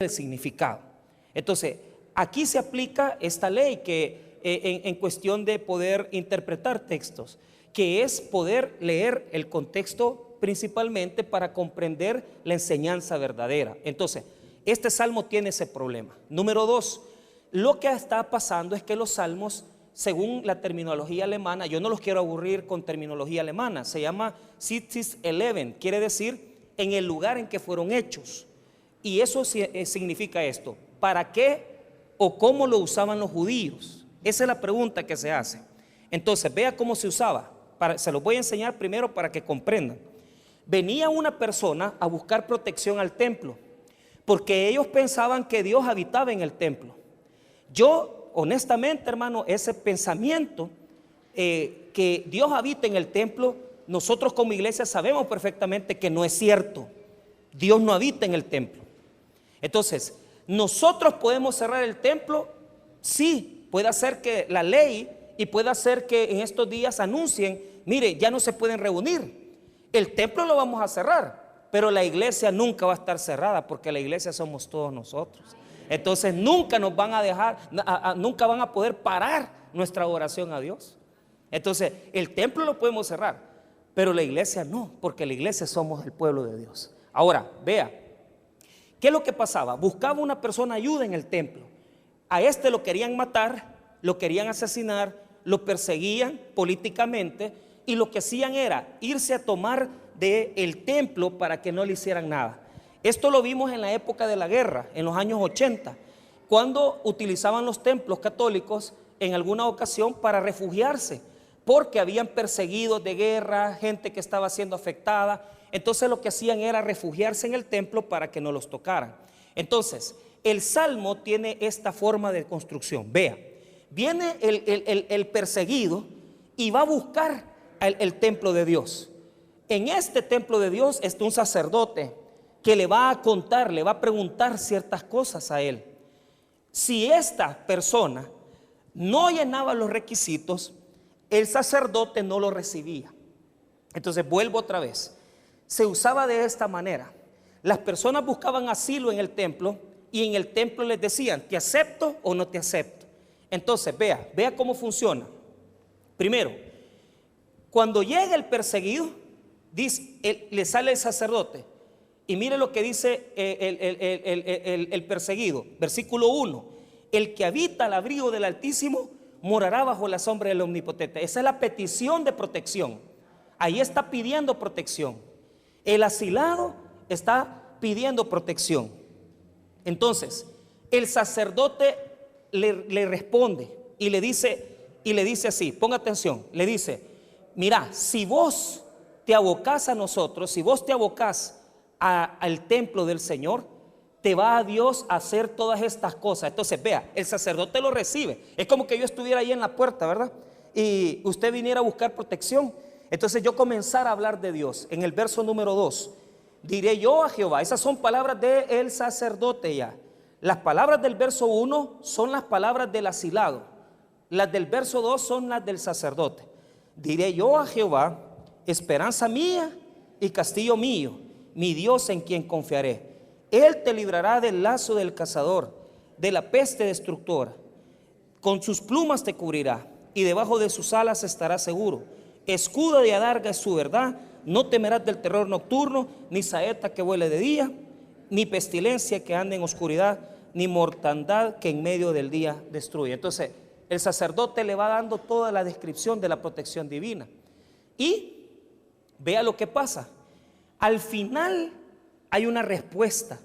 el significado. Entonces, aquí se aplica esta ley que en cuestión de poder interpretar textos, que es poder leer el contexto principalmente para comprender la enseñanza verdadera. Entonces, este salmo tiene ese problema. Número 2, lo que está pasando es que los salmos, según la terminología alemana, yo no los quiero aburrir con terminología alemana, se llama Sitzis 11, quiere decir en el lugar en que fueron hechos. Y eso significa esto: ¿para qué o cómo lo usaban los judíos? Esa es la pregunta que se hace. Entonces, vea cómo se usaba. Se los voy a enseñar primero para que comprendan. Venía una persona a buscar protección al templo, porque ellos pensaban que Dios habitaba en el templo. Yo, honestamente, hermano, ese pensamiento que Dios habita en el templo, nosotros como iglesia sabemos perfectamente que no es cierto. Dios no habita en el templo. Entonces, nosotros podemos cerrar el templo, sí, puede hacer que la ley y puede hacer que en estos días anuncien, mire, ya no se pueden reunir. El templo lo vamos a cerrar, pero la iglesia nunca va a estar cerrada, porque la iglesia somos todos nosotros. Entonces nunca nos van a dejar, nunca van a poder parar nuestra oración a Dios. Entonces, el templo lo podemos cerrar, pero la iglesia no, porque la iglesia somos el pueblo de Dios. Ahora, vea, ¿qué es lo que pasaba? Buscaba una persona ayuda en el templo. A este lo querían matar, lo querían asesinar, lo perseguían políticamente, y lo que hacían era irse a tomar del templo para que no le hicieran nada. Esto lo vimos en la época de la guerra, en los años 80, cuando utilizaban los templos católicos en alguna ocasión para refugiarse, porque habían perseguidos de guerra, gente que estaba siendo afectada. Entonces lo que hacían era refugiarse en el templo para que no los tocaran. Entonces, el salmo tiene esta forma de construcción. Vea, viene el perseguido y va a buscar el templo de Dios. En este templo de Dios está un sacerdote que le va a contar, le va a preguntar ciertas cosas a él. Si esta persona no llenaba los requisitos, el sacerdote no lo recibía. Entonces, vuelvo otra vez. Se usaba de esta manera. Las personas buscaban asilo en el templo, y en el templo les decían, ¿te acepto o no te acepto? Entonces, vea cómo funciona. Primero, cuando llega el perseguido, le sale el sacerdote, y mire lo que dice el perseguido, versículo 1: el que habita al abrigo del Altísimo morará bajo la sombra del Omnipotente. Esa es la petición de protección. Ahí está pidiendo protección. El asilado está pidiendo protección. Entonces, el sacerdote le responde y le dice así, ponga atención, le dice: mira, si vos te abocás a nosotros, si vos te abocás al templo del Señor, te va a Dios a hacer todas estas cosas. Entonces, vea, el sacerdote lo recibe. Es como que yo estuviera ahí en la puerta, ¿verdad? Y usted viniera a buscar protección. Entonces yo comenzara a hablar de Dios. En el verso número 2, diré yo a Jehová. Esas son palabras del sacerdote ya. Las palabras del verso 1 son las palabras del asilado. Las del verso 2 son las del sacerdote. Diré yo a Jehová, esperanza mía y castillo mío, mi Dios en quien confiaré. Él te librará del lazo del cazador, de la peste destructora. Con sus plumas te cubrirá, y debajo de sus alas estarás seguro. Escudo y adarga es su verdad. No temerás del terror nocturno, ni saeta que vuele de día, ni pestilencia que ande en oscuridad, ni mortandad que en medio del día destruye. Entonces, el sacerdote le va dando toda la descripción de la protección divina. Y vea lo que pasa. Al final hay una respuesta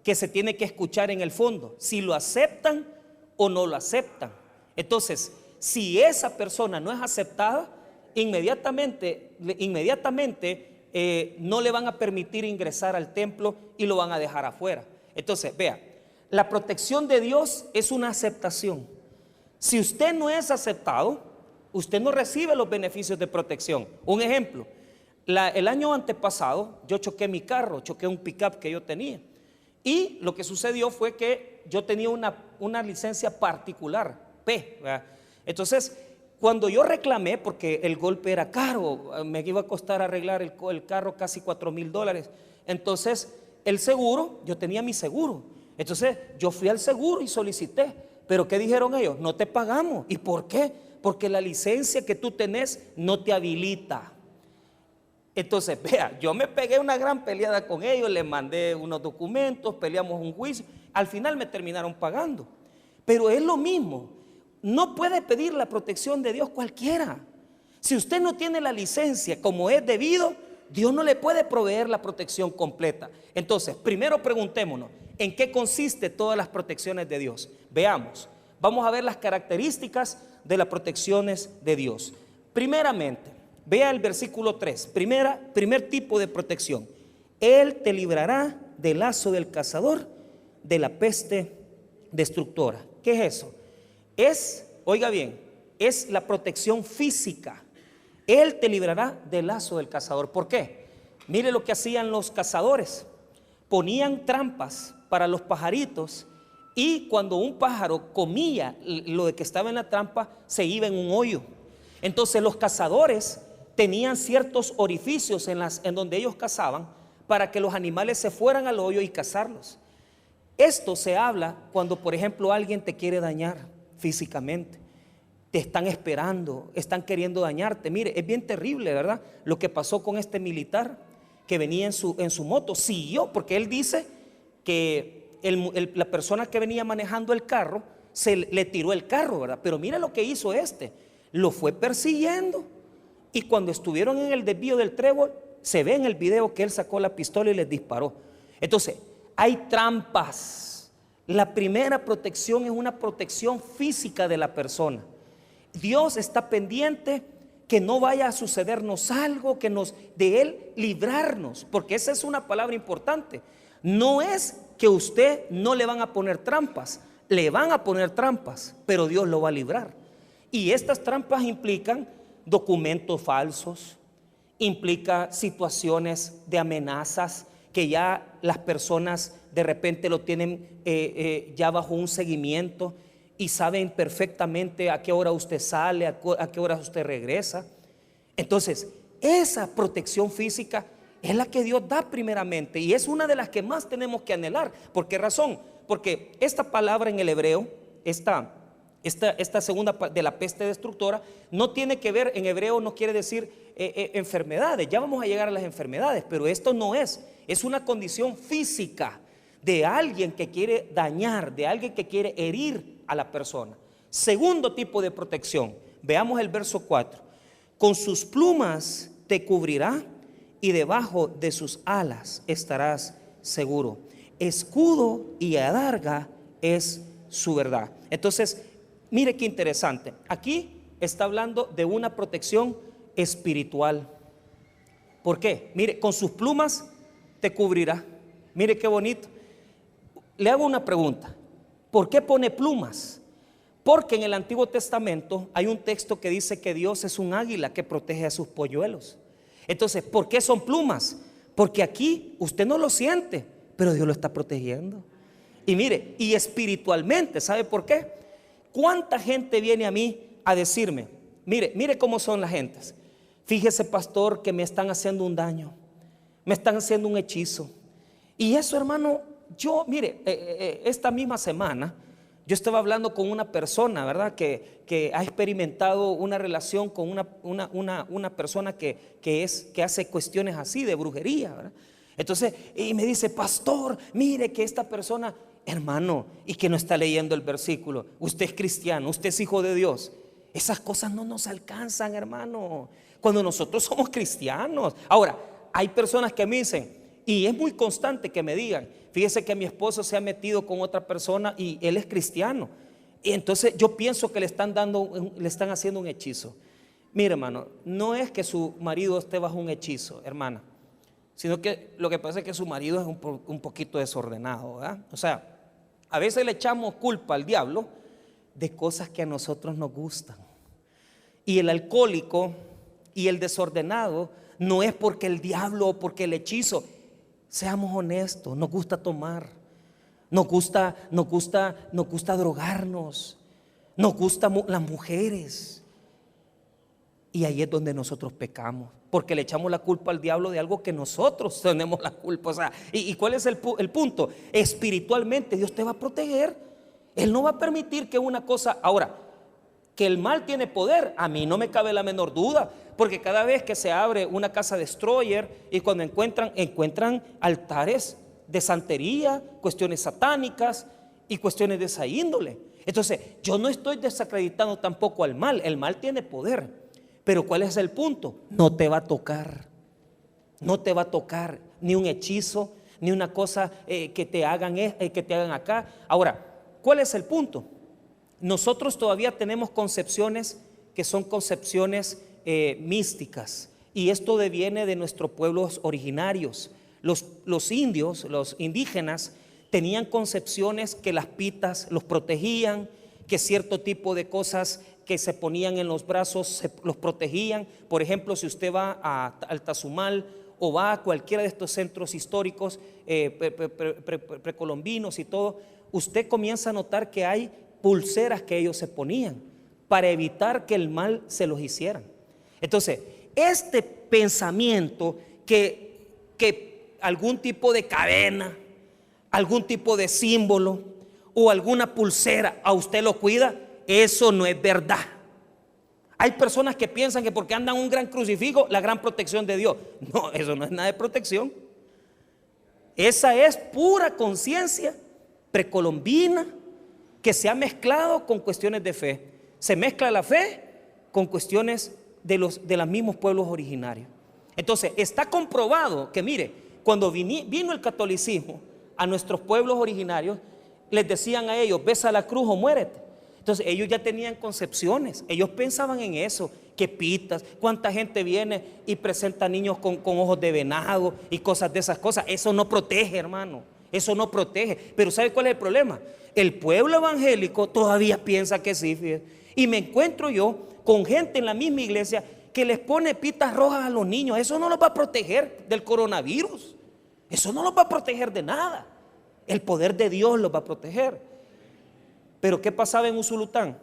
que se tiene que escuchar en el fondo, si lo aceptan o no lo aceptan. Entonces, si esa persona no es aceptada, inmediatamente no le van a permitir ingresar al templo y lo van a dejar afuera. Entonces, vea, la protección de Dios es una aceptación. Si usted no es aceptado, usted no recibe los beneficios de protección. Un ejemplo, el año antepasado yo choqué mi carro, choqué un pick-up que yo tenía, y lo que sucedió fue que yo tenía una licencia particular, P, ¿verdad? Entonces, cuando yo reclamé, porque el golpe era caro, me iba a costar arreglar el carro casi $4,000. Entonces, el seguro, yo tenía mi seguro, Entonces yo fui al seguro y solicité, pero ¿qué dijeron ellos? No te pagamos. ¿Y por qué? Porque la licencia que tú tenés no te habilita. Entonces, vea, yo me pegué una gran peleada con ellos, les mandé unos documentos, peleamos un juicio, al final me terminaron pagando. Pero es lo mismo, no puede pedir la protección de Dios cualquiera. Si usted no tiene la licencia como es debido, Dios no le puede proveer la protección completa. Entonces, primero preguntémonos, ¿en qué consiste todas las protecciones de Dios? Veamos, vamos a ver las características de las protecciones de Dios. Primeramente, vea el versículo 3, primer tipo de protección. Él te librará del lazo del cazador, de la peste destructora. ¿Qué es eso? Oiga bien, es la protección física. Él te librará del lazo del cazador. ¿Por qué? Mire lo que hacían los cazadores. Ponían trampas para los pajaritos y cuando un pájaro comía lo de que estaba en la trampa, se iba en un hoyo. Entonces los cazadores tenían ciertos orificios en donde ellos cazaban para que los animales se fueran al hoyo y cazarlos. Esto se habla cuando, por ejemplo, alguien te quiere dañar físicamente. Te están esperando, están queriendo dañarte. Mire, es bien terrible, ¿verdad? Lo que pasó con este militar que venía en su moto. Siguió, porque él dice que la persona que venía manejando el carro le tiró el carro, ¿verdad? Pero mire lo que hizo lo fue persiguiendo. Y cuando estuvieron en el desvío del trébol, se ve en el video que él sacó la pistola y les disparó. Entonces, hay trampas. La primera protección es una protección física de la persona. Dios está pendiente que no vaya a sucedernos algo, de Él librarnos, porque esa es una palabra importante. No es que usted no le van a poner trampas, le van a poner trampas, pero Dios lo va a librar. Y estas trampas implican documentos falsos, implica situaciones de amenazas que ya las personas de repente lo tienen ya bajo un seguimiento y saben perfectamente a qué hora usted sale, a qué hora usted regresa. Entonces, esa protección física es la que Dios da primeramente y es una de las que más tenemos que anhelar. ¿Por qué razón? Porque esta palabra en el hebreo, esta segunda de la peste destructora, no tiene que ver, en hebreo no quiere decir enfermedades. Ya vamos a llegar a las enfermedades, pero esto no es una condición física de alguien que quiere dañar, de alguien que quiere herir a la persona. Segundo tipo de protección, veamos el verso 4. Con sus plumas te cubrirá y debajo de sus alas estarás seguro. Escudo y adarga es su verdad. Entonces, mire qué interesante. Aquí está hablando de una protección espiritual. ¿Por qué? Mire, con sus plumas te cubrirá. Mire qué bonito. Le hago una pregunta. ¿Por qué pone plumas? Porque en el Antiguo Testamento hay un texto que dice que Dios es un águila que protege a sus polluelos. Entonces, ¿por qué son plumas? Porque aquí usted no lo siente, pero Dios lo está protegiendo. Y mire, y espiritualmente, ¿sabe por qué? ¿Cuánta gente viene a mí a decirme, mire cómo son las gentes? Fíjese, pastor, que me están haciendo un daño, me están haciendo un hechizo. Y eso, hermano, mire, esta misma semana yo estaba hablando con una persona, ¿verdad? Que ha experimentado una relación con una persona que hace cuestiones así de brujería, ¿verdad? Entonces, y me dice, pastor, mire que esta persona, hermano, y que no está leyendo el versículo, usted es cristiano, usted es hijo de Dios. Esas cosas no nos alcanzan, hermano, cuando nosotros somos cristianos. Ahora, hay personas que me dicen, y es muy constante que me digan, fíjese que mi esposo se ha metido con otra persona y él es cristiano. Y entonces yo pienso que le están haciendo un hechizo. Mire, hermano, no es que su marido esté bajo un hechizo, hermana, sino que lo que pasa es que su marido es un poquito desordenado, ¿verdad? O sea, a veces le echamos culpa al diablo de cosas que a nosotros nos gustan. Y el alcohólico y el desordenado no es porque el diablo o porque el hechizo. Seamos honestos, nos gusta tomar, nos gusta drogarnos, nos gustan las mujeres. Y ahí es donde nosotros pecamos, porque le echamos la culpa al diablo de algo que nosotros tenemos la culpa. O sea, ¿y cuál es el punto? Espiritualmente Dios te va a proteger. Él no va a permitir que una cosa... Ahora, que el mal tiene poder, a mí no me cabe la menor duda, porque cada vez que se abre una casa destroyer y cuando encuentran altares de santería, cuestiones satánicas y cuestiones de esa índole. Entonces, yo no estoy desacreditando tampoco al mal. El mal tiene poder, pero ¿cuál es el punto? No te va a tocar. No te va a tocar ni un hechizo, ni una cosa que te hagan acá. Ahora, ¿cuál es el punto? Nosotros todavía tenemos concepciones que son concepciones místicas, y esto deviene de nuestros pueblos originarios. Los indios, los indígenas, tenían concepciones que las pitas los protegían, que cierto tipo de cosas que se ponían en los brazos los protegían. Por ejemplo, si usted va al Tazumal o va a cualquiera de estos centros históricos precolombinos y todo, usted comienza a notar que hay pulseras que ellos se ponían para evitar que el mal se los hicieran. Entonces, este pensamiento que algún tipo de cadena, algún tipo de símbolo o alguna pulsera a usted lo cuida, eso no es verdad. Hay personas que piensan que porque andan un gran crucifijo, la gran protección de Dios. No, eso no es nada de protección. Esa es pura conciencia precolombina que se ha mezclado con cuestiones de fe. Se mezcla la fe con cuestiones de los mismos pueblos originarios. Entonces, está comprobado que, mire, cuando vino el catolicismo a nuestros pueblos originarios, les decían a ellos: besa la cruz o muérete. Entonces ellos ya tenían concepciones, ellos pensaban en eso, que pitas, cuánta gente viene y presenta niños con ojos de venado y cosas de esas cosas. Eso no protege, hermano, eso no protege. Pero ¿sabe cuál es el problema? El pueblo evangélico todavía piensa que sí, fíjate. Y me encuentro yo con gente en la misma iglesia que les pone pitas rojas a los niños. Eso no los va a proteger del coronavirus, eso no los va a proteger de nada. El poder de Dios los va a proteger. Pero ¿qué pasaba en Usulután?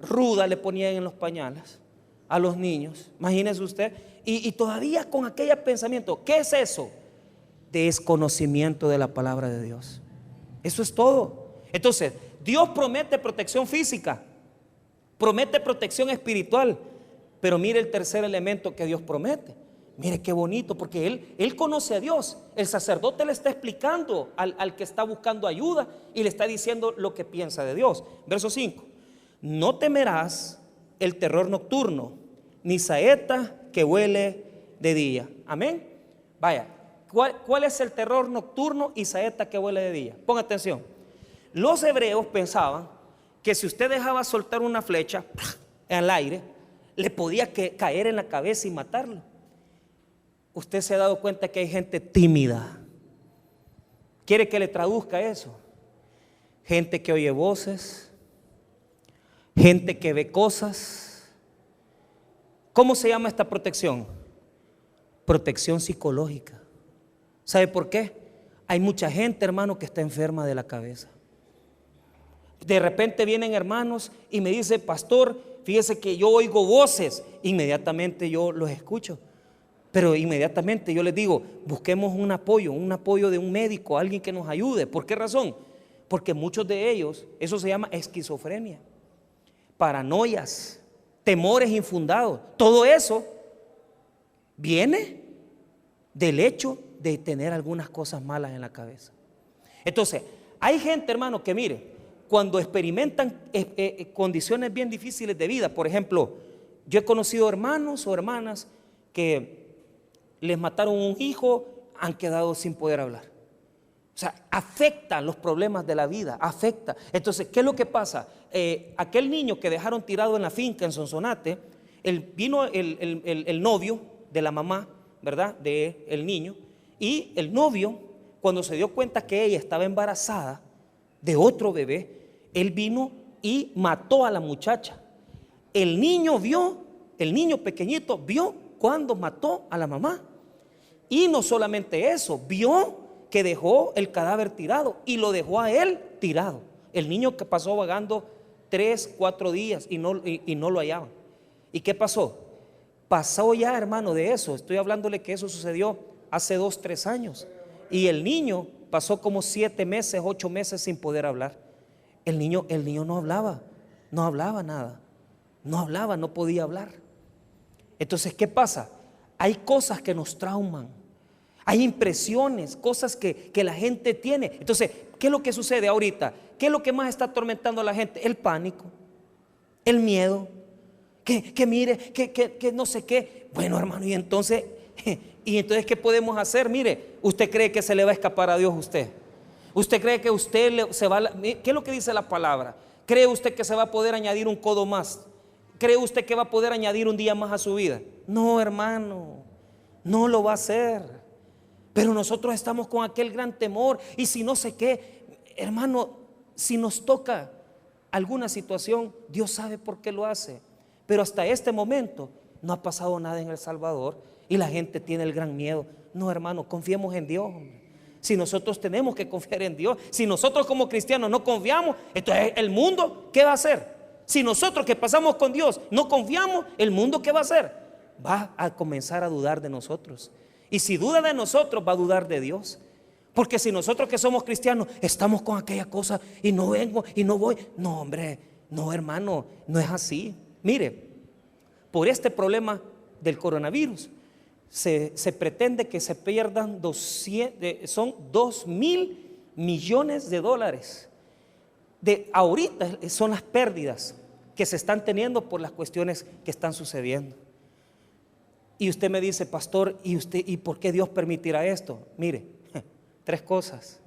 Ruda le ponían en los pañales a los niños, imagínese usted, y todavía con aquel pensamiento. ¿Qué es eso? Desconocimiento de la palabra de Dios. Eso es todo. Entonces, Dios promete protección física, promete protección espiritual, pero mire el tercer elemento que Dios promete. Mire qué bonito, porque él conoce a Dios. El sacerdote le está explicando al que está buscando ayuda y le está diciendo lo que piensa de Dios. Verso 5: no temerás el terror nocturno, ni saeta que huele de día. Amén. Vaya, ¿cuál es el terror nocturno y saeta que huele de día? Ponga atención. Los hebreos pensaban que si usted dejaba soltar una flecha al aire, le podía caer en la cabeza y matarlo. Usted se ha dado cuenta que hay gente tímida. ¿Quiere que le traduzca eso? Gente que oye voces, gente que ve cosas. ¿Cómo se llama esta protección? Protección psicológica. ¿Sabe por qué? Hay mucha gente, hermano, que está enferma de la cabeza. De repente vienen hermanos y me dicen: pastor, fíjese que yo oigo voces. Inmediatamente yo los escucho. Pero inmediatamente yo les digo: busquemos un apoyo de un médico, alguien que nos ayude. ¿Por qué razón? Porque muchos de ellos, eso se llama esquizofrenia, paranoias, temores infundados. Todo eso viene del hecho de tener algunas cosas malas en la cabeza. Entonces, hay gente, hermano, que mire, cuando experimentan condiciones bien difíciles de vida, por ejemplo, yo he conocido hermanos o hermanas que les mataron un hijo, han quedado sin poder hablar. O sea, afectan los problemas de la vida, afecta. Entonces, ¿qué es lo que pasa? Aquel niño que dejaron tirado en la finca en Sonsonate, vino el novio de la mamá, ¿verdad? Del niño, y el novio, cuando se dio cuenta que ella estaba embarazada de otro bebé, él vino y mató a la muchacha. El niño pequeñito vio cuando mató a la mamá. Y no solamente eso, vio que dejó el cadáver tirado y lo dejó a él tirado. El niño que pasó vagando 3, 4 días y no lo hallaban. ¿Y qué pasó? Pasó ya, hermano, de eso. Estoy hablándole que eso sucedió hace 2, 3 años. Y el niño pasó como 7 meses, 8 meses sin poder hablar. El niño no hablaba nada. No hablaba, no podía hablar. Entonces, ¿qué pasa? Hay cosas que nos trauman. Hay impresiones, cosas que la gente tiene. Entonces, ¿qué es lo que sucede ahorita? ¿Qué es lo que más está atormentando a la gente? El pánico, el miedo, que mire, que no sé qué. Bueno, hermano, y entonces ¿qué podemos hacer? Mire, ¿usted cree que se le va a escapar a Dios usted? ¿Usted cree que usted se va ¿qué es lo que dice la palabra? ¿Cree usted que se va a poder añadir un codo más? ¿Cree usted que va a poder añadir un día más a su vida? No, hermano, no lo va a hacer. Pero nosotros estamos con aquel gran temor. Y si no sé qué, hermano, si nos toca alguna situación, Dios sabe por qué lo hace. Pero hasta este momento no ha pasado nada en El Salvador y la gente tiene el gran miedo. No, hermano, confiemos en Dios. Si nosotros tenemos que confiar en Dios, si nosotros como cristianos no confiamos, entonces el mundo, ¿qué va a hacer? Si nosotros que pasamos con Dios no confiamos, el mundo, ¿qué va a hacer? Va a comenzar a dudar de nosotros. Y si duda de nosotros, va a dudar de Dios. Porque si nosotros que somos cristianos estamos con aquella cosa y no vengo y no voy, no, hombre, no, hermano, no es así. Mire, por este problema del coronavirus se pretende que se pierdan son 2,000 millones de dólares. Ahorita son las pérdidas que se están teniendo por las cuestiones que están sucediendo. Y usted me dice, pastor, ¿y por qué Dios permitirá esto? Mire, 3 cosas.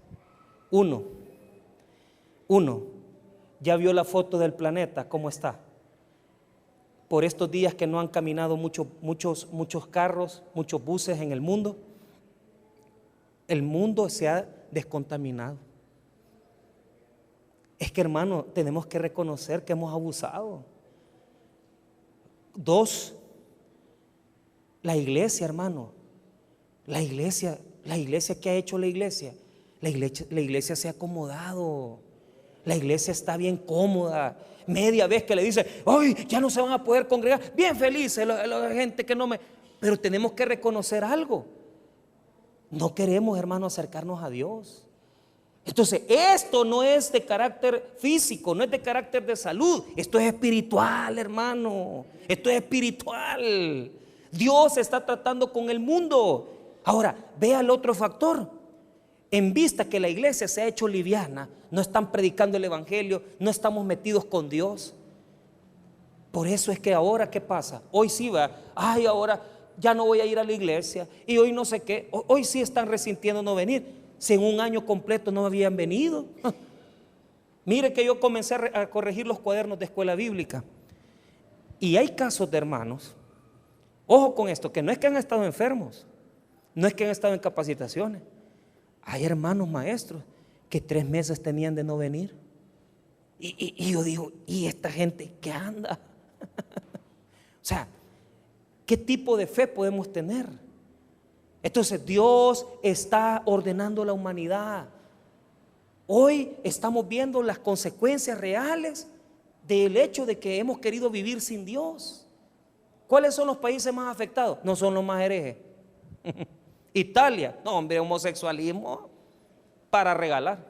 Uno, ya vio la foto del planeta, ¿cómo está? Por estos días que no han caminado muchos carros, muchos buses en el mundo se ha descontaminado. Es que, hermano, tenemos que reconocer que hemos abusado. 2, la iglesia, hermano, la iglesia, ¿qué ha hecho la iglesia? La iglesia se ha acomodado. La iglesia está bien cómoda. Media vez que le dice, ¡ay, ya no se van a poder congregar! Bien felices la gente que no me... Pero tenemos que reconocer algo. No queremos, hermano, acercarnos a Dios. Entonces, esto no es de carácter físico, no es de carácter de salud. Esto es espiritual, hermano. Esto es espiritual. Dios está tratando con el mundo. Ahora, vea el otro factor. En vista que la iglesia se ha hecho liviana, no están predicando el evangelio, no estamos metidos con Dios. Por eso es que ahora, ¿qué pasa? Hoy sí va, ay, ahora ya no voy a ir a la iglesia y hoy no sé qué. Hoy sí están resintiendo no venir. Si en un año completo no habían venido. Mire que yo comencé a corregir los cuadernos de escuela bíblica. Y hay casos de hermanos, ojo con esto, que no es que han estado enfermos, no es que han estado en capacitaciones. Hay hermanos maestros que 3 meses tenían de no venir. Y yo digo, ¿y esta gente qué anda? O sea, ¿qué tipo de fe podemos tener? Entonces Dios está ordenando la humanidad. Hoy estamos viendo las consecuencias reales del hecho de que hemos querido vivir sin Dios. ¿Cuáles son los países más afectados? No son los más herejes. Italia, no, hombre, homosexualismo para regalar.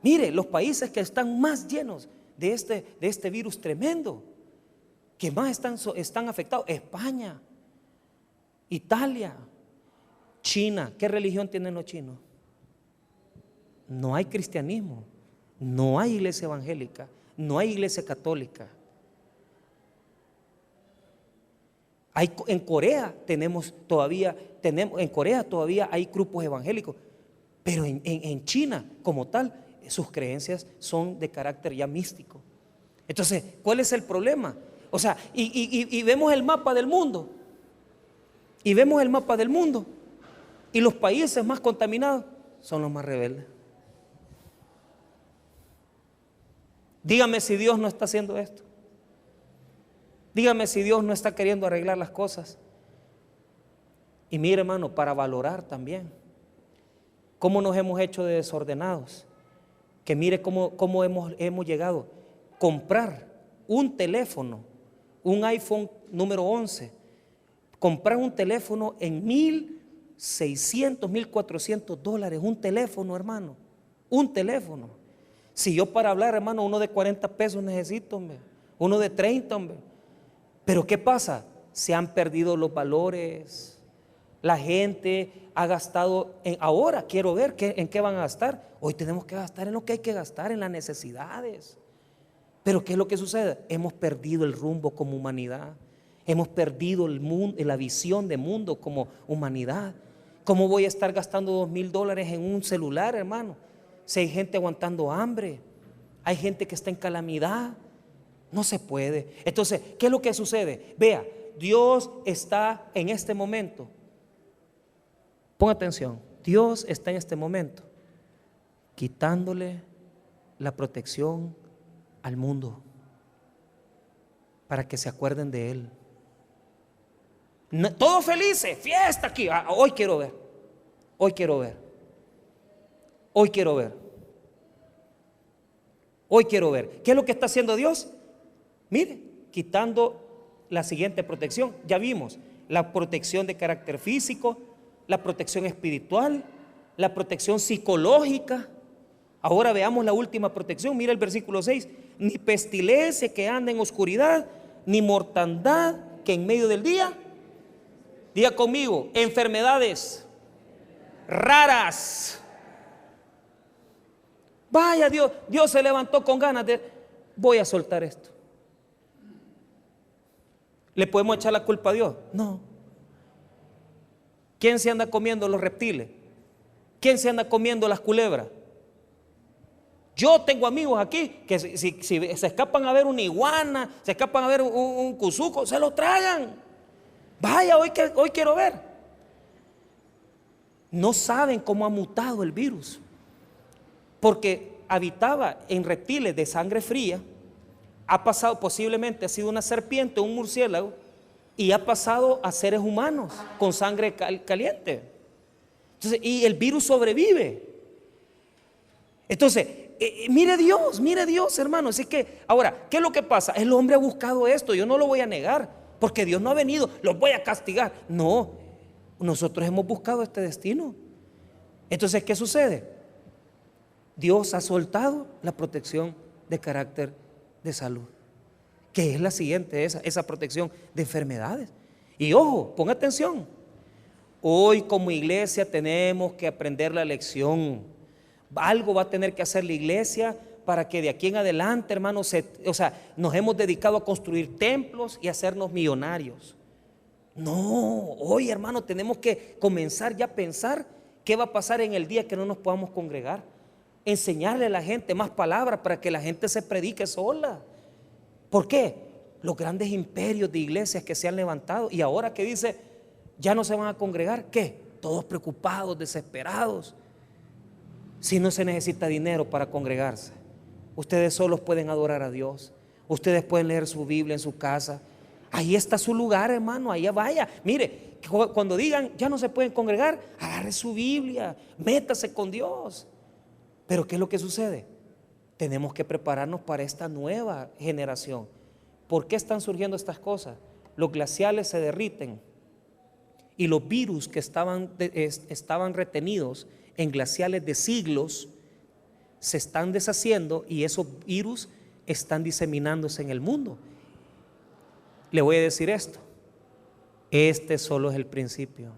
Mire, los países que están más llenos de este virus tremendo, que más están afectados: España, Italia, China. ¿Qué religión tienen los chinos? No hay cristianismo, no hay iglesia evangélica, no hay iglesia católica. En Corea todavía hay grupos evangélicos, pero en China como tal, sus creencias son de carácter ya místico. Entonces, ¿cuál es el problema? O sea, y vemos el mapa del mundo, y los países más contaminados son los más rebeldes. Dígame si Dios no está haciendo esto. Dígame si Dios no está queriendo arreglar las cosas. Y mire, hermano, para valorar también cómo nos hemos hecho de desordenados, que mire cómo hemos llegado a comprar un teléfono, un iPhone número 11, comprar un teléfono en $1,600, $1,400, un teléfono, hermano, un teléfono. Si yo para hablar, hermano, uno de 40 pesos necesito, hombre, uno de 30, hombre. Pero ¿qué pasa? Se han perdido los valores. La gente ha gastado ahora quiero ver en qué van a gastar. Hoy tenemos que gastar en lo que hay que gastar, en las necesidades. Pero ¿qué es lo que sucede? Hemos perdido el rumbo como humanidad. Hemos perdido el mundo, la visión de mundo como humanidad. ¿Cómo voy a estar gastando $2,000 en un celular, hermano? Si hay gente aguantando hambre, hay gente que está en calamidad, no se puede. Entonces, ¿qué es lo que sucede? Vea, Dios está en este momento. Ponga atención, Dios está en este momento quitándole la protección al mundo para que se acuerden de Él. No, todos felices, fiesta aquí. Hoy quiero ver, hoy quiero ver, hoy quiero ver, hoy quiero ver. ¿Qué es lo que está haciendo Dios? Mire, quitando la siguiente protección. Ya vimos la protección de carácter físico, la protección espiritual, la protección psicológica. Ahora veamos la última protección. Mira el versículo 6. Ni pestilencia que anda en oscuridad, ni mortandad que en medio del día. Diga conmigo, enfermedades raras. Vaya, Dios se levantó con ganas de, voy a soltar esto. ¿Le podemos echar la culpa a Dios? No. ¿Quién se anda comiendo los reptiles? ¿Quién se anda comiendo las culebras? Yo tengo amigos aquí que si se escapan a ver una iguana, se escapan a ver un cuzuco, se lo tragan. Vaya, hoy quiero ver. No saben cómo ha mutado el virus, porque habitaba en reptiles de sangre fría, ha pasado, posiblemente ha sido una serpiente, un murciélago, y ha pasado a seres humanos con sangre caliente. Entonces, y el virus sobrevive. Entonces, mire Dios, hermano. Así que, ahora, ¿qué es lo que pasa? El hombre ha buscado esto, yo no lo voy a negar, porque Dios no ha venido, los voy a castigar. No, nosotros hemos buscado este destino. Entonces, ¿qué sucede? Dios ha soltado la protección de carácter de salud, que es la siguiente, esa protección de enfermedades. Y ojo, ponga atención. Hoy como iglesia tenemos que aprender la lección. Algo va a tener que hacer la iglesia para que de aquí en adelante, hermanos, nos hemos dedicado a construir templos y a hacernos millonarios. No, hoy, hermano, tenemos que comenzar ya a pensar qué va a pasar en el día que no nos podamos congregar. Enseñarle a la gente más palabras para que la gente se predique sola. ¿Por qué? Los grandes imperios de iglesias que se han levantado y ahora que dice, ya no se van a congregar, ¿qué? Todos preocupados, desesperados. Si no se necesita dinero para congregarse, ustedes solos pueden adorar a Dios, ustedes pueden leer su Biblia en su casa. Ahí está su lugar, hermano, allá vaya. Mire, cuando digan ya no se pueden congregar, agarre su Biblia, métase con Dios. Pero ¿qué es lo que sucede? Tenemos que prepararnos para esta nueva generación. ¿Por qué están surgiendo estas cosas? Los glaciales se derriten y los virus que estaban retenidos en glaciales de siglos se están deshaciendo y esos virus están diseminándose en el mundo. Le voy a decir esto, este solo es el principio.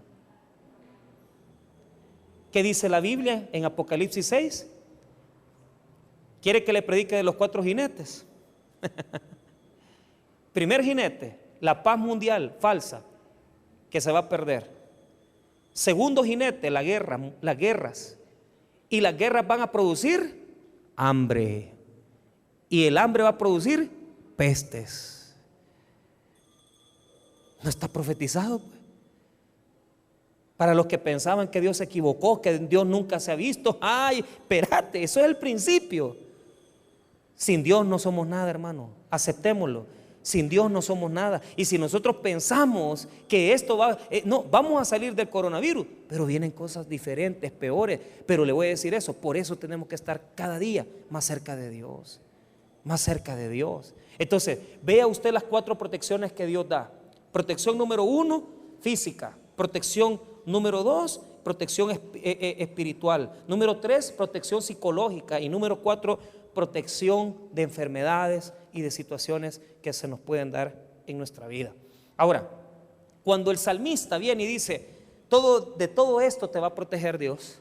¿Qué dice la Biblia en Apocalipsis 6? ¿Quiere que le predique de los 4 jinetes? Primer jinete, la paz mundial falsa que se va a perder. Segundo jinete, la guerra, las guerras. Y las guerras van a producir hambre. Y el hambre va a producir pestes. ¿No está profetizado, pues? Para los que pensaban que Dios se equivocó, que Dios nunca se ha visto. Ay, espérate, eso es el principio. Sin Dios no somos nada, hermano. Aceptémoslo. Sin Dios no somos nada. Y si nosotros pensamos que esto no, vamos a salir del coronavirus, pero vienen cosas diferentes, peores. Pero le voy a decir eso, por eso tenemos que estar cada día más cerca de Dios. más cerca de Dios. Entonces, vea usted las 4 protecciones que Dios da. Protección número 1, física. Protección número 2, protección espiritual. Número 3, protección psicológica. Y número 4, protección de enfermedades y de situaciones que se nos pueden dar en nuestra vida. Ahora, cuando el salmista viene y dice, de todo esto te va a proteger Dios,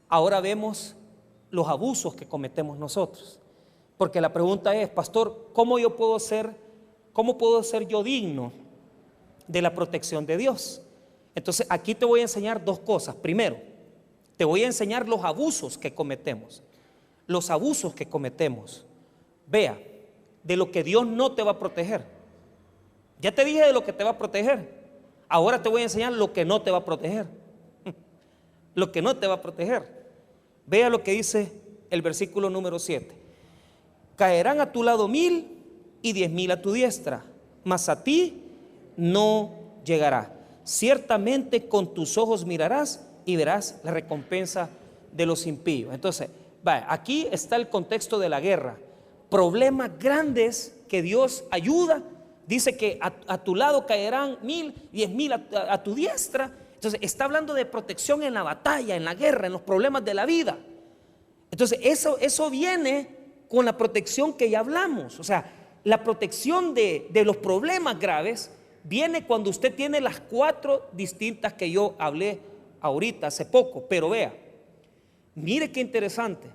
ahora vemos los abusos que cometemos nosotros. Porque la pregunta es, pastor, ¿cómo puedo ser yo digno de la protección de Dios? Entonces aquí te voy a enseñar 2 cosas. Primero, te voy a enseñar los abusos que cometemos. Los abusos que cometemos. Vea, de lo que Dios no te va a proteger. Ya te dije de lo que te va a proteger. Ahora te voy a enseñar lo que no te va a proteger. Lo que no te va a proteger. Vea lo que dice el versículo número 7. Caerán a tu lado 1000 y 10,000 a tu diestra, mas a ti no llegará. Ciertamente con tus ojos mirarás y verás la recompensa de los impíos. Entonces, aquí está el contexto de la guerra. Problemas grandes que Dios ayuda. Dice que a tu lado caerán 1000, 10,000 a tu diestra. Entonces está hablando de protección en la batalla, en la guerra, en los problemas de la vida. Entonces eso viene con la protección que ya hablamos. O sea, la protección de los problemas graves viene cuando usted tiene las 4 distintas que yo hablé ahorita, hace poco. Pero vea, mire qué interesante.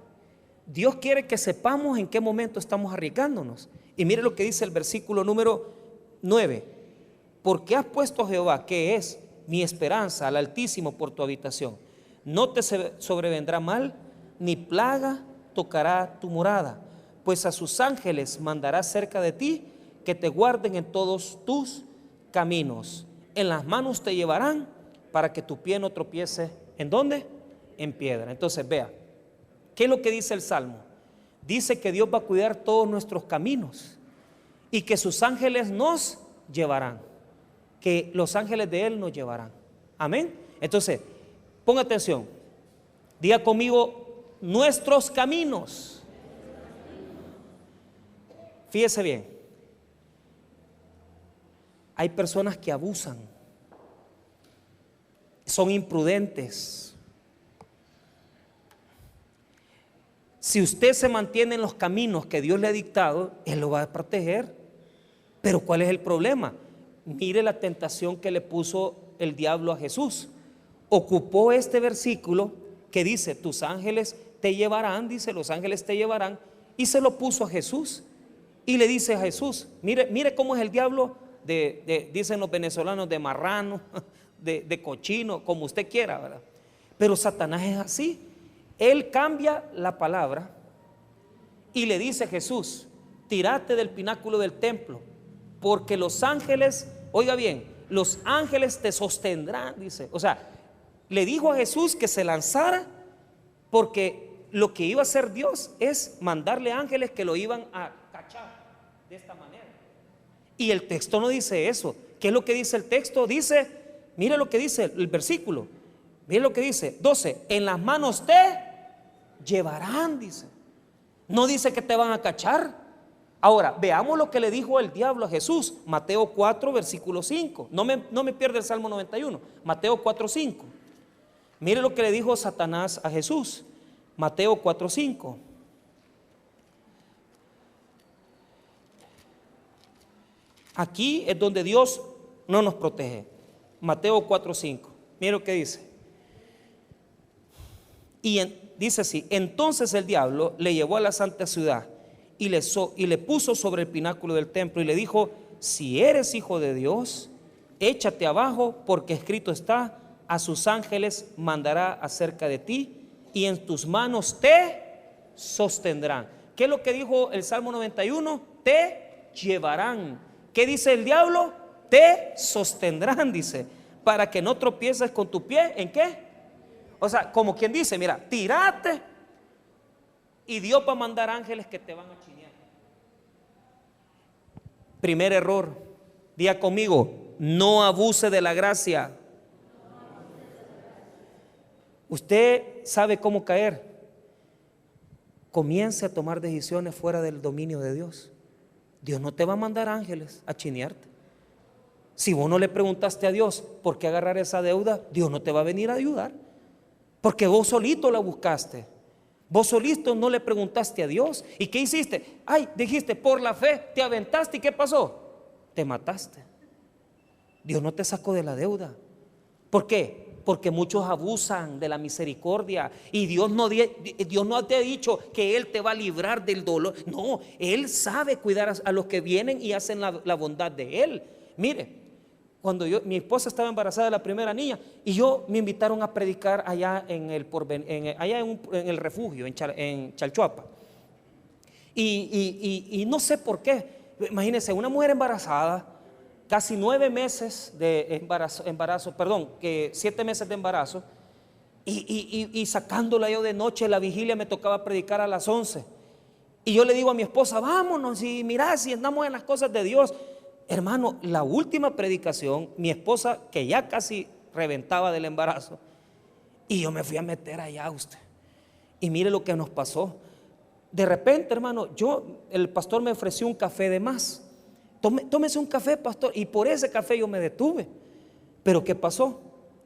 Dios quiere que sepamos en qué momento estamos arriesgándonos. Y mire lo que dice el versículo número 9. Porque has puesto a Jehová, que es mi esperanza, al Altísimo por tu habitación. No te sobrevendrá mal, ni plaga tocará tu morada, pues a sus ángeles mandará cerca de ti, que te guarden en todos tus caminos. En las manos te llevarán, para que tu pie no tropiece. ¿En dónde? En piedra. Entonces vea, ¿qué es lo que dice el Salmo? Dice que Dios va a cuidar todos nuestros caminos y que sus ángeles nos llevarán, que los ángeles de Él nos llevarán. Amén. Entonces, ponga atención, diga conmigo, nuestros caminos. Fíjese bien, hay personas que abusan, son imprudentes. Si usted se mantiene en los caminos que Dios le ha dictado, Él lo va a proteger. Pero ¿cuál es el problema? Mire la tentación que le puso el diablo a Jesús. Ocupó este versículo que dice, tus ángeles te llevarán, dice, los ángeles te llevarán, y se lo puso a Jesús. Y le dice a Jesús, mire cómo es el diablo, dicen los venezolanos, de marrano, de cochino, como usted quiera, ¿verdad? Pero Satanás es así. Él cambia la palabra y le dice a Jesús, tírate del pináculo del templo, porque los ángeles, oiga bien, los ángeles te sostendrán, dice. O sea, le dijo a Jesús que se lanzara, porque lo que iba a hacer Dios es mandarle ángeles que lo iban a cachar de esta manera. Y el texto no dice eso. ¿Qué es lo que dice el texto? Dice, mire lo que dice el versículo, mire lo que dice, 12, en las manos te llevarán, dice. No dice que te van a cachar. Ahora, veamos lo que le dijo el diablo a Jesús. Mateo 4, versículo 5. No me pierda el Salmo 91. Mateo 4, 5. Mire lo que le dijo Satanás a Jesús. Mateo 4, 5. Aquí es donde Dios no nos protege. Mateo 4, 5. Mire lo que dice. Dice así, entonces el diablo le llevó a la santa ciudad y le puso sobre el pináculo del templo y le dijo, si eres hijo de Dios, échate abajo, porque escrito está, a sus ángeles mandará acerca de ti y en tus manos te sostendrán. ¿Qué es lo que dijo el Salmo 91? Te llevarán. ¿Qué dice el diablo? Te sostendrán, dice, para que no tropieces con tu pie. ¿En qué? O sea, como quien dice, mira, tírate y Dios va a mandar ángeles que te van a chinear. Primer error, diga conmigo, no abuse de la gracia. Usted sabe cómo caer comience a tomar decisiones fuera del dominio de Dios. Dios no te va a mandar ángeles a chinearte. Si vos no le preguntaste a Dios por qué agarrar esa deuda, Dios no te va a venir a ayudar, porque vos solito la buscaste. Vos solito no le preguntaste a Dios. ¿Y qué hiciste? Ay, dijiste, por la fe te aventaste. ¿Y qué pasó? Te mataste. Dios no te sacó de la deuda. ¿Por qué? Porque muchos abusan de la misericordia. Y Dios no te ha dicho que Él te va a librar del dolor. No, Él sabe cuidar a los que vienen y hacen la bondad de Él. Mire, cuando mi esposa estaba embarazada de la primera niña, y me invitaron a predicar allá en el refugio, en Chalchuapa. Y no sé por qué. Imagínense, una mujer embarazada, casi 9 meses de embarazo, que 7 meses de embarazo, y sacándola yo de noche, la vigilia me tocaba predicar a las 11. Y yo le digo a mi esposa, vámonos, y mirá, si andamos en las cosas de Dios. Hermano, la última predicación, mi esposa, que ya casi reventaba del embarazo, y yo me fui a meter allá a usted. Y mire lo que nos pasó. De repente, hermano, el pastor me ofreció un café de más. Tómese un café, pastor. Y por ese café yo me detuve. Pero ¿qué pasó?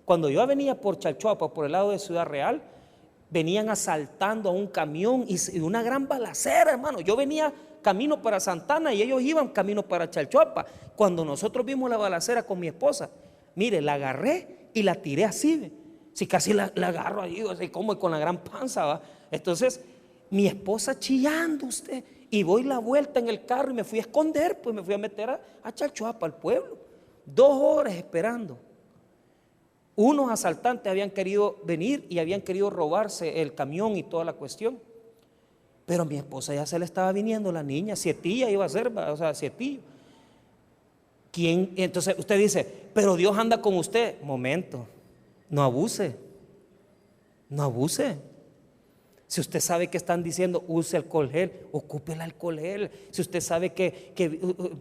Cuando yo venía por Chalchuapa, por el lado de Ciudad Real, venían asaltando a un camión y una gran balacera, hermano. Yo venía camino para Santana y ellos iban camino para Chalchuapa. Cuando nosotros vimos la balacera con mi esposa, mire, la agarré y la tiré así. Si casi la agarro ahí, así como con la gran panza, ¿va? Entonces, mi esposa chillando usted, y voy la vuelta en el carro y me fui a esconder, pues me fui a meter a Chalchuapa, al pueblo. 2 horas esperando. Unos asaltantes habían querido venir y habían querido robarse el camión y toda la cuestión. Pero a mi esposa ya se le estaba viniendo la niña, sietilla iba a ser, o sea, sietillo. Entonces usted dice, pero Dios anda con usted. Momento, no abuse, no abuse. Si usted sabe que están diciendo use alcohol gel, ocupe el alcohol gel. Si usted sabe que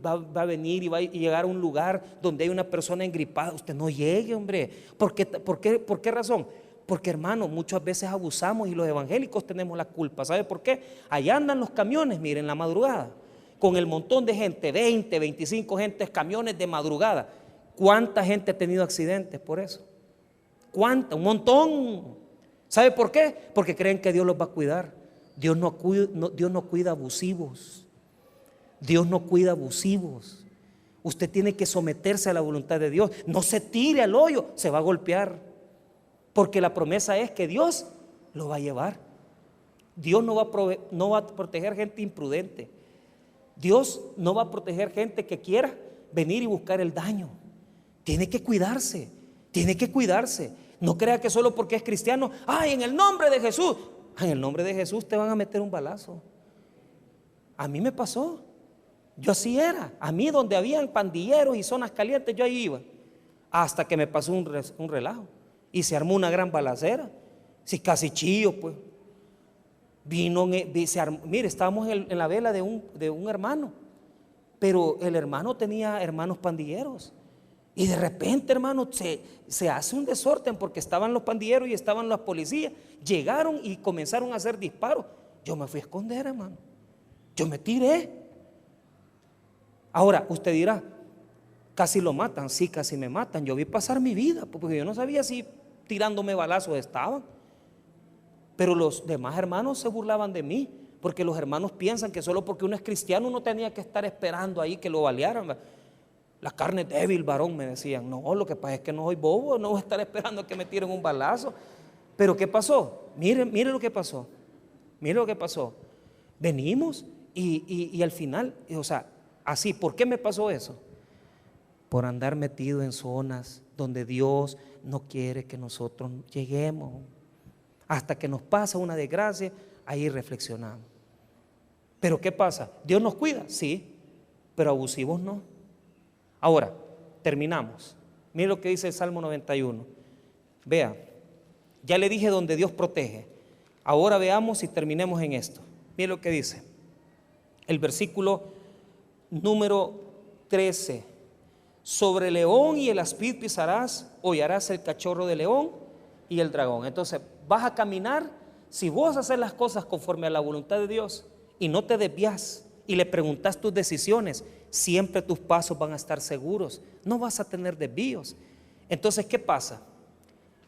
va a venir y va a llegar a un lugar donde hay una persona engripada, usted no llegue, hombre. ¿Por qué razón? Porque, hermano, muchas veces abusamos y los evangélicos tenemos la culpa. ¿Sabe por qué? Allá andan los camiones, miren, la madrugada, con el montón de gente, 20, 25 gentes, camiones de madrugada. ¿Cuánta gente ha tenido accidentes por eso? ¿Cuánta? Un montón. ¿Sabe por qué? Porque creen que Dios los va a cuidar. Dios no cuida abusivos. Dios no cuida abusivos. Usted tiene que someterse a la voluntad de Dios. No se tire al hoyo, se va a golpear. Porque la promesa es que Dios lo va a llevar. Dios no va a proteger gente imprudente. Dios no va a proteger gente que quiera venir y buscar el daño. Tiene que cuidarse, tiene que cuidarse. No crea que solo porque es cristiano, ay, en el nombre de Jesús. En el nombre de Jesús te van a meter un balazo. A mí me pasó. Yo así era. A mí donde habían pandilleros y zonas calientes, yo ahí iba. Hasta que me pasó un relajo. Y se armó una gran balacera. Sí, casi chillo, pues. Mire, estábamos en la vela de un hermano. Pero el hermano tenía hermanos pandilleros. Y de repente, hermano, se hace un desorden porque estaban los pandilleros y estaban las policías. Llegaron y comenzaron a hacer disparos. Yo me fui a esconder, hermano. Yo me tiré. Ahora, usted dirá, casi lo matan. Sí, casi me matan. Yo vi pasar mi vida porque yo no sabía si tirándome balazos estaban. Pero los demás hermanos se burlaban de mí porque los hermanos piensan que solo porque uno es cristiano uno tenía que estar esperando ahí que lo balearan. La carne es débil, varón, me decían. No, lo que pasa es que no soy bobo, no voy a estar esperando a que me tiren un balazo. Pero ¿qué pasó? Mire lo que pasó. Mire lo que pasó. Venimos y al final, o sea, así, ¿por qué me pasó eso? Por andar metido en zonas donde Dios no quiere que nosotros lleguemos. Hasta que nos pasa una desgracia, ahí reflexionamos. Pero ¿qué pasa? ¿Dios nos cuida? Sí, pero abusivos no. Ahora, terminamos. Mire lo que dice el Salmo 91. Vea, ya le dije donde Dios protege. Ahora veamos y terminemos en esto. Mire lo que dice. El versículo número 13. Sobre el león y el aspid pisarás, hollarás el cachorro de león y el dragón. Entonces, vas a caminar Si vos haces las cosas conforme a la voluntad de Dios y no te desvías y le preguntas tus decisiones, siempre tus pasos van a estar seguros, no vas a tener desvíos. Entonces, ¿qué pasa?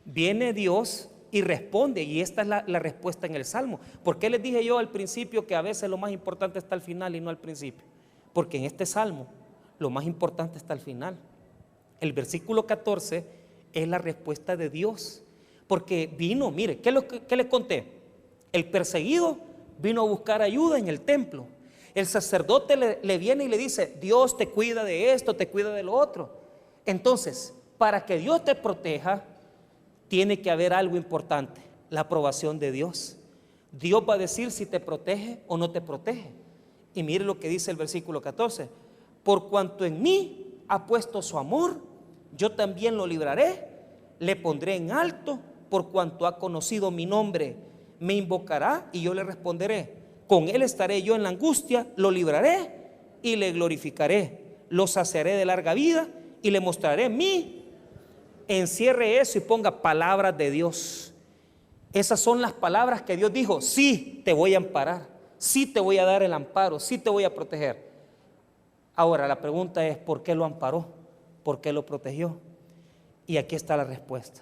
Viene Dios y responde, y esta es la respuesta en el Salmo. ¿Por qué les dije yo al principio que a veces lo más importante está al final y no al principio? Porque en este Salmo lo más importante está al final. El versículo 14 es la respuesta de Dios, porque vino, mire, ¿qué les conté? El perseguido vino a buscar ayuda en el templo. El sacerdote le viene y le dice: Dios te cuida de esto, te cuida de lo otro. Entonces, para que Dios te proteja, tiene que haber algo importante: la aprobación de Dios. Dios va a decir si te protege o no te protege. Y mire lo que dice el versículo 14: por cuanto en mí ha puesto su amor, yo también lo libraré, le pondré en alto, por cuanto ha conocido mi nombre. Me invocará y yo le responderé. Con él estaré yo en la angustia, lo libraré y le glorificaré. Lo saciaré de larga vida y le mostraré mi. Encierre eso y ponga palabras de Dios. Esas son las palabras que Dios dijo: sí, te voy a amparar, sí te voy a dar el amparo, sí te voy a proteger. Ahora la pregunta es: ¿por qué lo amparó? ¿Por qué lo protegió? Y aquí está la respuesta.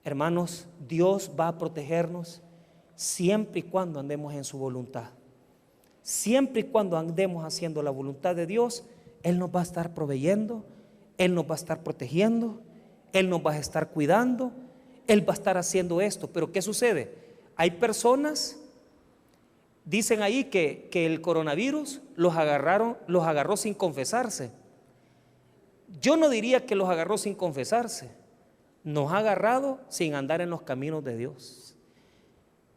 Hermanos, Dios va a protegernos siempre y cuando andemos en su voluntad. Siempre y cuando andemos haciendo la voluntad de Dios, Él nos va a estar proveyendo, Él nos va a estar protegiendo, Él nos va a estar cuidando, Él va a estar haciendo esto. Pero ¿qué sucede? Hay personas, dicen ahí que el coronavirus los agarró sin confesarse. Yo no diría que los agarró sin confesarse, nos ha agarrado sin andar en los caminos de Dios.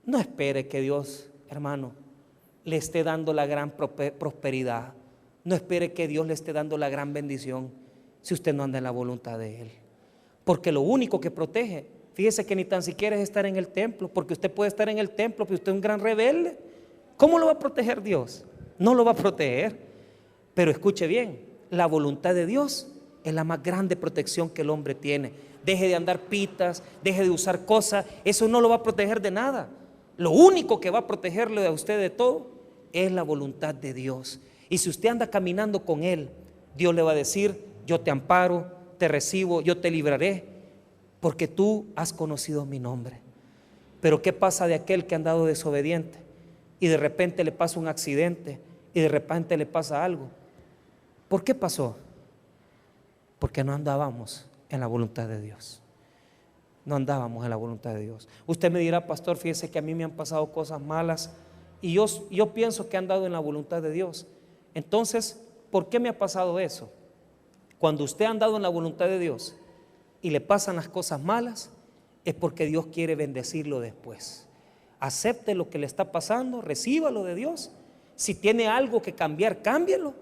No espere que Dios, hermano, le esté dando la gran prosperidad. No espere que Dios le esté dando la gran bendición si usted no anda en la voluntad de Él. Porque lo único que protege, fíjese que ni tan siquiera es estar en el templo, porque usted puede estar en el templo, pero usted es un gran rebelde. ¿Cómo lo va a proteger Dios? No lo va a proteger. Pero escuche bien, la voluntad de Dios es la más grande protección que el hombre tiene. Deje de andar pitas, deje de usar cosas, eso no lo va a proteger de nada. Lo único que va a protegerle a usted de todo es la voluntad de Dios. Y si usted anda caminando con Él, Dios le va a decir: yo te amparo, te recibo, yo te libraré, porque tú has conocido mi nombre. Pero ¿qué pasa de aquel que ha andado desobediente y de repente le pasa un accidente y de repente le pasa algo? ¿Por qué pasó? Porque no andábamos en la voluntad de Dios. No andábamos en la voluntad de Dios. Usted me dirá: pastor, fíjese que a mí me han pasado cosas malas y yo pienso que he andado en la voluntad de Dios. Entonces, ¿por qué me ha pasado eso? Cuando usted ha andado en la voluntad de Dios y le pasan las cosas malas, es porque Dios quiere bendecirlo después. Acepte lo que le está pasando, recíbalo de Dios. Si tiene algo que cambiar, cámbielo.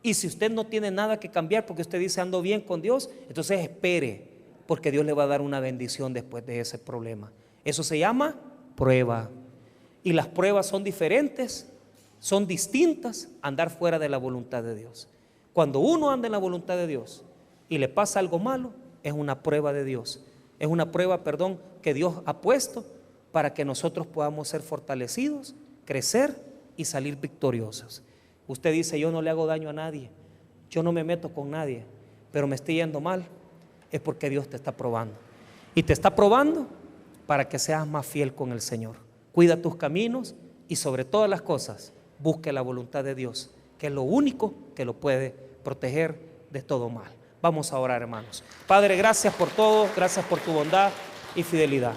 Y si usted no tiene nada que cambiar porque usted dice: ando bien con Dios, entonces espere, porque Dios le va a dar una bendición después de ese problema. Eso se llama prueba. Y las pruebas son diferentes, son distintas a andar fuera de la voluntad de Dios. Cuando uno anda en la voluntad de Dios y le pasa algo malo, es una prueba de Dios. Es una prueba, que Dios ha puesto para que nosotros podamos ser fortalecidos, crecer y salir victoriosos. Usted dice: yo no le hago daño a nadie, yo no me meto con nadie, pero me estoy yendo mal. Es porque Dios te está probando. Y te está probando para que seas más fiel con el Señor. Cuida tus caminos y sobre todas las cosas, busque la voluntad de Dios, que es lo único que lo puede proteger de todo mal. Vamos a orar, hermanos. Padre, gracias por todo, gracias por tu bondad y fidelidad.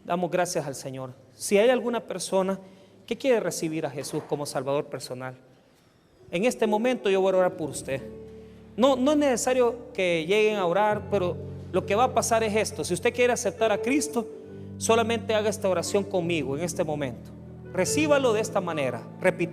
Damos gracias al Señor. Si hay alguna persona que quiere recibir a Jesús como Salvador personal, en este momento yo voy a orar por usted. No es necesario que lleguen a orar, pero lo que va a pasar es esto: si usted quiere aceptar a Cristo, solamente haga esta oración conmigo en este momento. Recíbalo de esta manera, repitiendo.